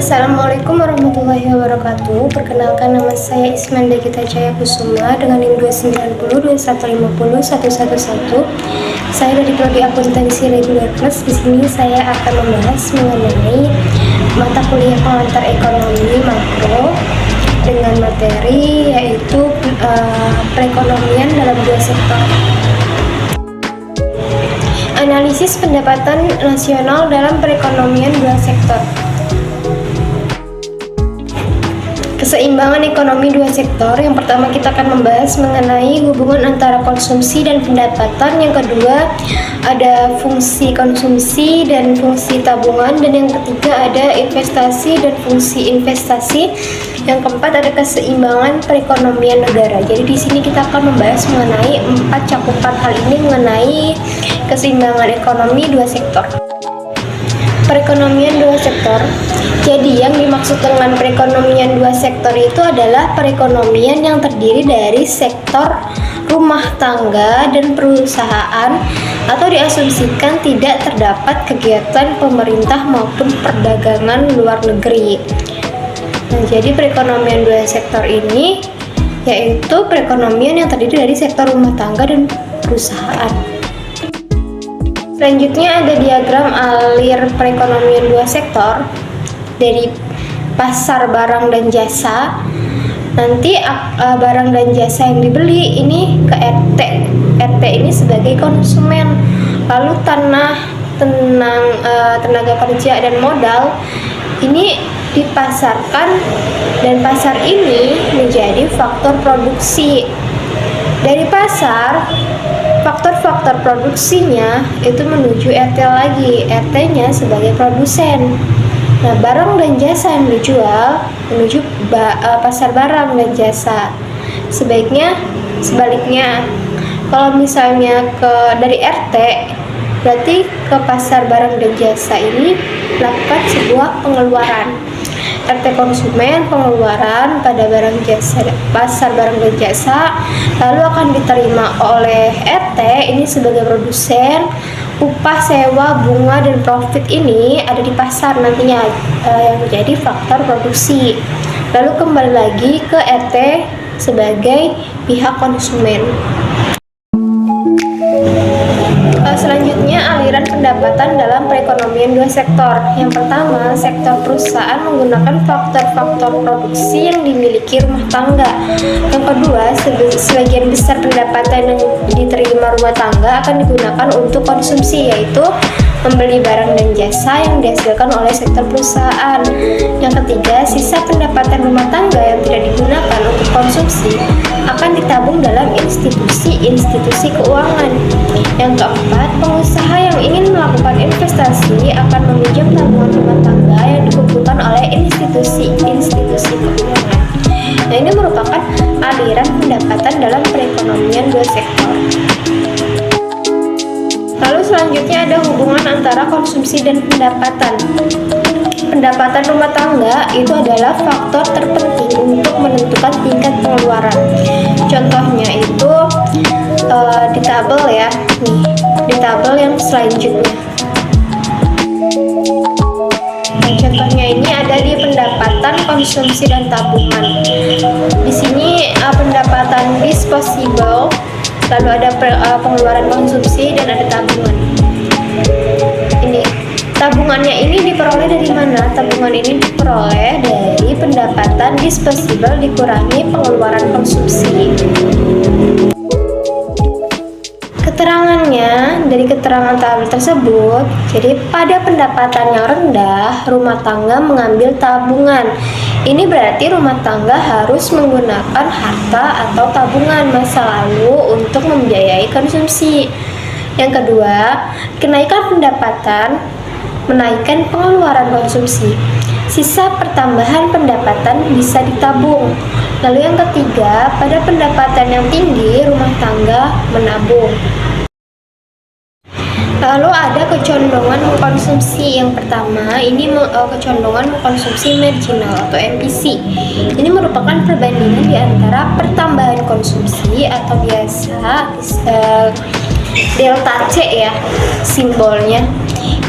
Assalamualaikum warahmatullahi wabarakatuh. Perkenalkan, nama saya Ismanda Gita Jaya Kusuma dengan NIM 29021501111. Saya dari Prodi Akuntansi Reguler Plus. Di sini saya akan membahas mengenai mata kuliah pengantar ekonomi makro dengan materi yaitu perekonomian dalam dua sektor. Analisis pendapatan nasional dalam perekonomian dua sektor. Keseimbangan ekonomi dua sektor. Yang pertama kita akan membahas mengenai hubungan antara konsumsi dan pendapatan. Yang kedua ada fungsi konsumsi dan fungsi tabungan, dan yang ketiga ada investasi dan fungsi investasi. Yang keempat ada keseimbangan perekonomian negara. Jadi di sini kita akan membahas mengenai 4 cakupan hal ini mengenai keseimbangan ekonomi dua sektor. Perekonomian dua sektor. Jadi yang dimaksud dengan perekonomian dua sektor itu adalah perekonomian yang terdiri dari sektor rumah tangga dan perusahaan, atau diasumsikan tidak terdapat kegiatan pemerintah maupun perdagangan luar negeri. Nah, jadi perekonomian dua sektor ini yaitu perekonomian yang terdiri dari sektor rumah tangga dan perusahaan. Selanjutnya ada diagram alir perekonomian dua sektor dari pasar barang dan jasa. Nanti barang dan jasa yang dibeli ini ke RT. RT ini sebagai konsumen. Lalu tenaga kerja dan modal ini dipasarkan, dan pasar ini menjadi faktor produksi. Dari pasar, faktor-faktor produksinya itu menuju RT lagi. RT-nya sebagai produsen. Nah, barang dan jasa yang dijual menuju pasar barang dan jasa. Sebaliknya, kalau misalnya dari RT, berarti ke pasar barang dan jasa ini melakukan sebuah pengeluaran. RT konsumen pengeluaran pada barang jasa, pasar barang dan jasa, lalu akan diterima oleh RT ini sebagai produsen. Upah, sewa, bunga, dan profit ini ada di pasar nantinya yang menjadi faktor produksi. Lalu kembali lagi ke RT sebagai pihak konsumen. Selanjutnya aliran pendapatan dalam perekonomian dua sektor. Yang pertama, sektor perusahaan menggunakan faktor-faktor produksi yang dimiliki rumah tangga. Yang kedua, sebagian besar pendapatan yang diterima rumah tangga akan digunakan untuk konsumsi, yaitu membeli barang dan jasa yang dihasilkan oleh sektor perusahaan. Yang ketiga, sisa pendapatan rumah tangga yang tidak digunakan untuk konsumsi akan ditabung dalam institusi keuangan. Yang keempat, pengusaha yang ingin melakukan investasi akan meminjam tabungan rumah tangga yang dikumpulkan oleh institusi keuangan. Nah, ini merupakan aliran pendapatan dalam perekonomian dua sektor. Lalu selanjutnya ada hubungan antara konsumsi dan pendapatan. Pendapatan rumah tangga itu adalah faktor terpenting untuk menentukan tingkat pengeluaran. Contohnya itu di tabel ya, di tabel yang selanjutnya. Nah, contohnya ini ada di pendapatan, konsumsi, dan tabungan. Di sini pendapatan disposable, lalu ada pengeluaran konsumsi, dan ada tabungan. Ini tabungannya ini diperoleh dari mana? Tabungan ini diperoleh dari pendapatan disposable dikurangi pengeluaran konsumsi. Keterangannya dari keterangan tabel tersebut, jadi pada pendapatan yang rendah, rumah tangga mengambil tabungan. Ini berarti rumah tangga harus menggunakan harta atau tabungan masa lalu untuk membiayai konsumsi. Yang kedua, kenaikan pendapatan menaikkan pengeluaran konsumsi. Sisa pertambahan pendapatan bisa ditabung. Lalu yang ketiga, pada pendapatan yang tinggi, rumah tangga menabung. Lalu ada kecondongan mengkonsumsi. Yang pertama, ini kecondongan mengkonsumsi marginal atau MPC. Ini merupakan perbandingan di antara pertambahan konsumsi atau biasa delta C ya simbolnya,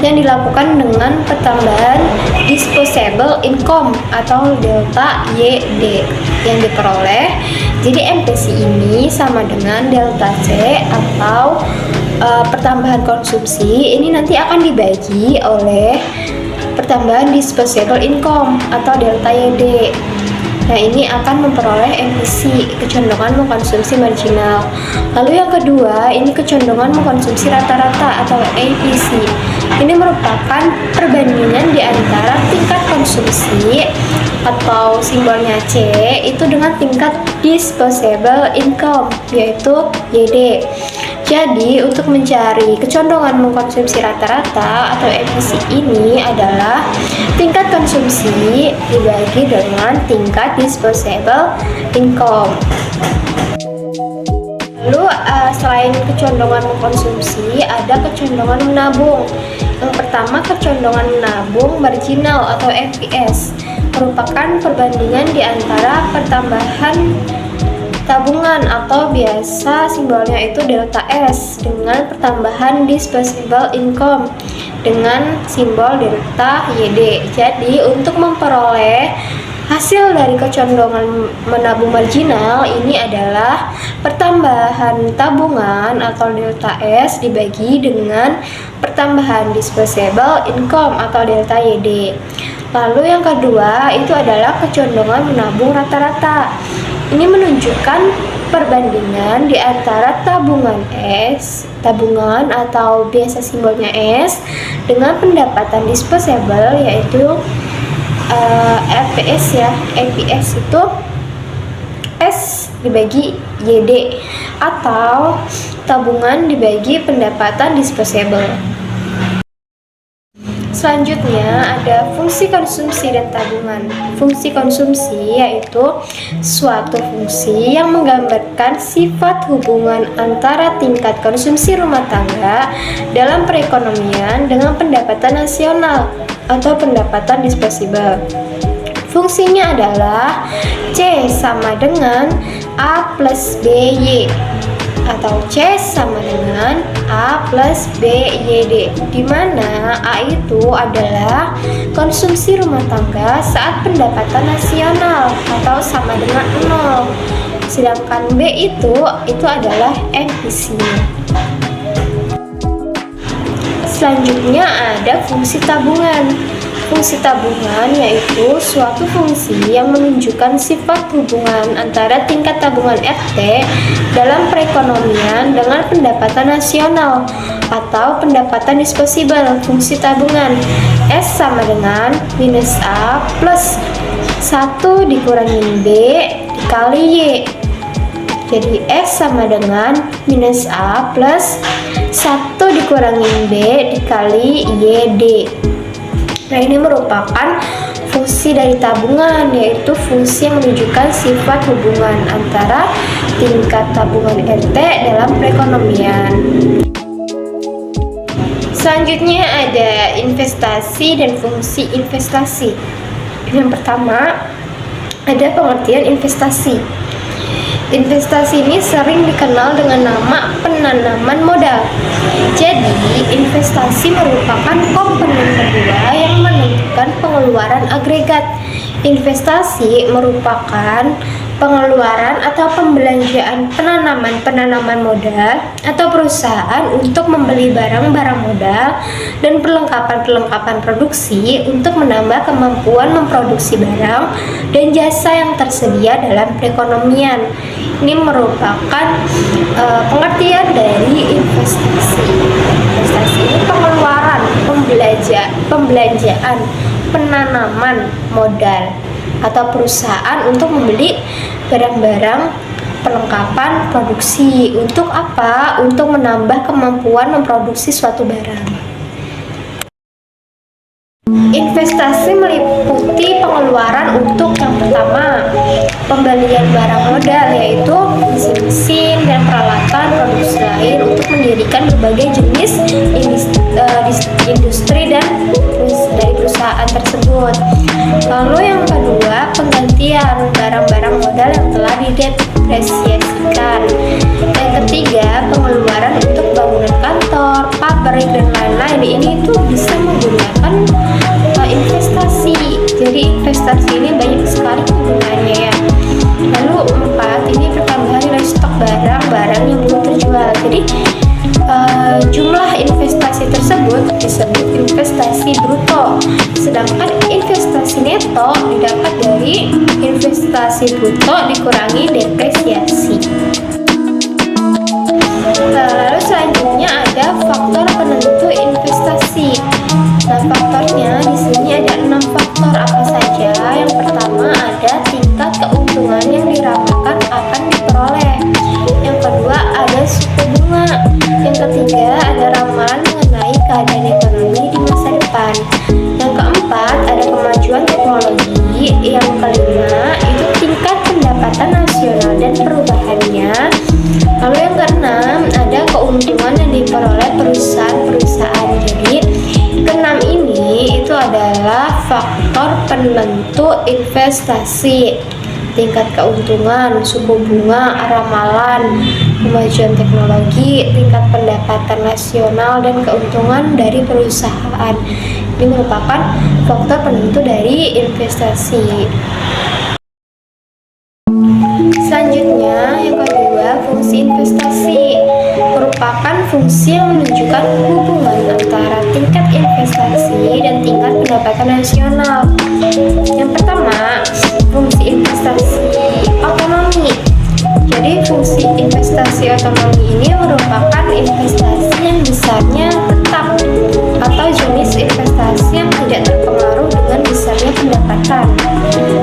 yang dilakukan dengan pertambahan disposable income atau delta YD yang diperoleh. Jadi MPC ini sama dengan delta C atau pertambahan konsumsi ini nanti akan dibagi oleh pertambahan disposable income atau delta YD. Nah, ini akan memperoleh MPC, kecondongan mengkonsumsi marginal. Lalu yang kedua, ini kecondongan mengkonsumsi rata-rata atau APC. Ini merupakan perbandingan di antara tingkat konsumsi atau simbolnya C itu dengan tingkat disposable income yaitu YD. Jadi untuk mencari kecondongan mengkonsumsi rata-rata atau EPC ini adalah tingkat konsumsi dibagi dengan tingkat disposable income. Lalu selain kecondongan mengkonsumsi, ada kecondongan menabung. Yang pertama, kecondongan menabung marginal atau FPS merupakan perbandingan di antara pertambahan tabungan atau biasa simbolnya itu delta S dengan pertambahan disposable income dengan simbol delta YD. Jadi untuk memperoleh hasil dari kecondongan menabung marginal ini adalah pertambahan tabungan atau delta S dibagi dengan pertambahan disposable income atau delta YD. Lalu yang kedua itu adalah kecondongan menabung rata-rata. Ini menunjukkan perbandingan di antara tabungan atau biasa simbolnya S dengan pendapatan disposable yaitu FPS ya. FPS itu S dibagi YD atau tabungan dibagi pendapatan disposable. Selanjutnya ada fungsi konsumsi dan tabungan. Fungsi konsumsi yaitu suatu fungsi yang menggambarkan sifat hubungan antara tingkat konsumsi rumah tangga dalam perekonomian dengan pendapatan nasional atau pendapatan disposable. Fungsinya adalah C sama dengan A plus BY atau C sama dengan A plus BYD, di mana A itu adalah konsumsi rumah tangga saat pendapatan nasional atau sama dengan 0, sedangkan B itu adalah MPC. Selanjutnya ada fungsi tabungan. Fungsi tabungan yaitu suatu fungsi yang menunjukkan sifat hubungan antara tingkat tabungan RT dalam perekonomian dengan pendapatan nasional atau pendapatan disposable. Fungsi tabungan S sama dengan minus A plus 1 dikurangin B dikali Y. Jadi S sama dengan minus A plus 1 dikurangin B dikali YD. Nah, ini merupakan fungsi dari tabungan, yaitu fungsi yang menunjukkan sifat hubungan antara tingkat tabungan RT dalam perekonomian. Selanjutnya ada investasi dan fungsi investasi. Yang pertama, ada pengertian investasi. Investasi ini sering dikenal dengan nama penanaman modal. Jadi, investasi merupakan komponen kedua yang menentukan pengeluaran agregat. Investasi merupakan pengeluaran atau pembelanjaan penanaman modal atau perusahaan untuk membeli barang-barang modal dan perlengkapan produksi untuk menambah kemampuan memproduksi barang dan jasa yang tersedia dalam perekonomian. Ini merupakan pengertian dari investasi. Investasi ini pengeluaran, pembelanjaan, penanaman modal atau perusahaan untuk membeli barang-barang perlengkapan produksi. Untuk apa? Untuk menambah kemampuan memproduksi suatu barang. Investasi meliputi pengeluaran untuk yang pertama, pembelian barang modal yaitu mesin-mesin dan peralatan produksi lain untuk mendirikan berbagai jenis industri dan dari perusahaan tersebut. Lalu yang kedua, penggantian barang-barang modal yang telah didepresiasikan. Yang ketiga, pengeluaran untuk bangunan kantor, pabrik dan lain-lain. Ini itu bisa menggunakan investasi. Jadi investasi ini banyak sekali kegunaannya ya. Lalu 4, ini pertambahan nilai stok barang-barang yang belum terjual. Jadi jumlah investasi tersebut disebut investasi bruto, sedangkan investasi neto didapat dari investasi bruto dikurangi depresiasi. Lalu selanjutnya ada faktor penentu investasi. Nah, faktornya di sini ada 6 faktor apa saja. Yang pertama ada tingkat keuntungan yang diramalkan akan diperoleh. Yang kedua ada suku bunga. Yang ketiga ada ramalan mengenai keadaan ekonomi di masa depan. Yang keempat ada kemajuan teknologi. Yang kelima itu tingkat pendapatan nasional dan perubahannya. Lalu yang keenam ada keuntungan yang diperoleh perusahaan-perusahaan. Jadi keenam ini itu adalah faktor penentu investasi: tingkat keuntungan, suku bunga, ramalan, kemajuan teknologi, tingkat pendapatan nasional, dan keuntungan dari perusahaan. Ini merupakan faktor penentu dari investasi. Selanjutnya, yang kedua, fungsi investasi merupakan fungsi yang menunjukkan hubungan antara tingkat investasi dan tingkat pendapatan nasional. Yang pertama, fungsi investasi otonomi. Jadi fungsi investasi otonomi ini merupakan investasi yang besarnya tetap atau jenis investasi yang tidak terpengaruh dengan besarnya pendapatan.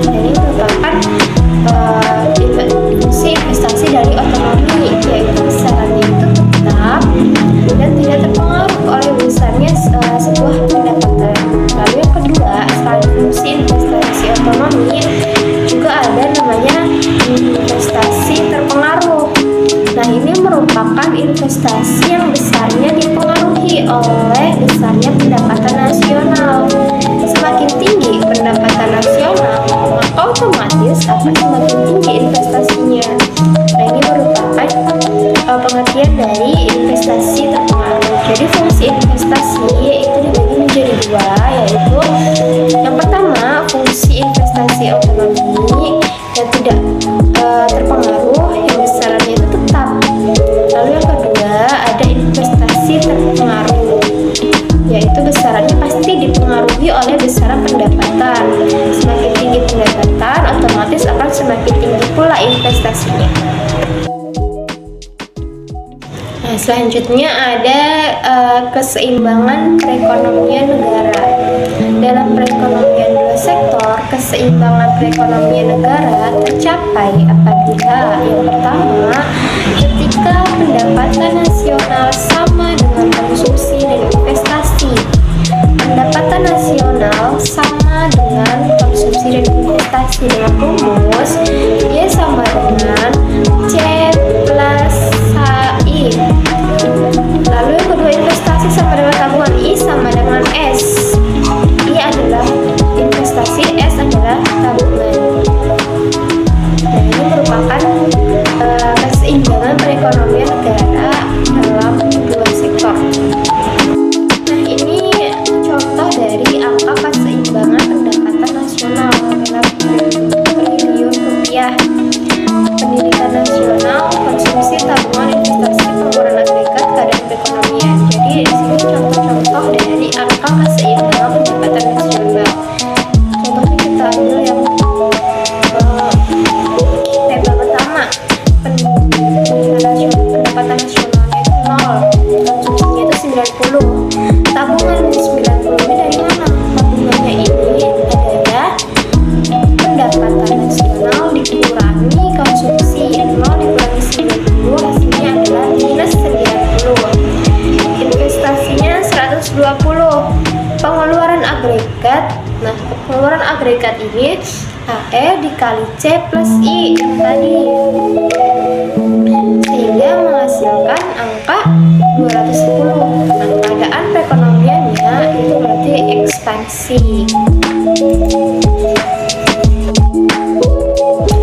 Jadi merupakan fungsi investasi dari otonomi, yaitu besarannya itu tetap dan tidak terpengaruh oleh besarnya sebuah pendapatan. Lalu yang kedua, selain fungsi investasi otonomi, juga ada namanya investasi terpengaruh. Nah, ini merupakan investasi yang besarnya dipengaruhi oleh besarnya pendapatan nasional. Semakin tinggi pendapatan nasional, maka otomatis akan semakin tinggi investasinya. Nah, ini merupakan pengertian dari investasi terpengaruh. Jadi fungsi investasi itu dibagi menjadi dua, yaitu yang pertama fungsi investasi otonomi yang tidak terpengaruh, yang besarannya itu tetap. Lalu yang kedua ada investasi terpengaruh, yaitu besarannya pasti dipengaruhi oleh besaran pendapatan. Semakin tinggi pendapatan, otomatis akan semakin tinggi pula investasinya. Nah, selanjutnya ada keseimbangan perekonomian negara. Dalam perekonomian dua sektor, keseimbangan perekonomian negara tercapai apabila yang pertama, ketika pendapatan nasional sama dengan konsumsi dan investasi. Pendapatan nasional sama dengan konsumsi dan investasi dengan rumus Y sama dengan C plus I. Lalu yang kedua, investasi sama dengan tabungan, I sama dengan S. I adalah investasi, S adalah tabungan. Nah, ini merupakan keseimbangan perekonomian negara dalam dua sektor. Nah, ini contoh dari angka keseimbangan pendapatan nasional dalam triliun rupiah. Pendidikan nasional, konsumsi, tabungan, investasi, pengeluaran agregat, keadaan perekonomian. Jadi di sini contoh-contoh dari angka keseimbangan pendapatan nasional. Contohnya kita ambil yang tabel pertama, pendapatan nasionalnya itu 0, konsumsinya itu 90, tabungan 90. Ini dari mana? Tabungannya ini adalah pendapatan nasional dikurangi konsumsi. 0 dikurangi 90, hasilnya adalah minus 90. Investasinya 120. Pengeluaran agregat. Nah, pengeluaran agregat ini AE dikali C plus I yang tadi, sehingga menghasilkan angka 210. Nah, keadaan perekonomiannya itu berarti ekspansi.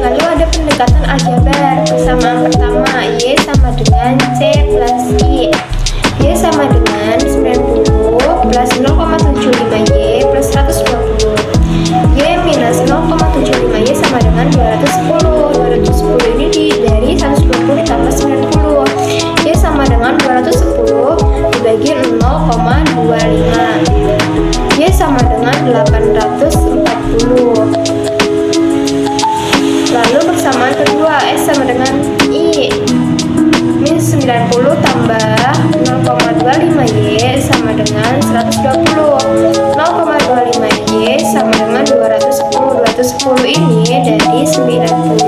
Lalu ada pendekatan aljabar. Persamaan pertama, Y sama dengan C plus I. Y sama dengan 90 plus 0,5 90 tambah 0,25Y sama dengan 120. 0,25Y sama dengan 210. 210 ini dari 90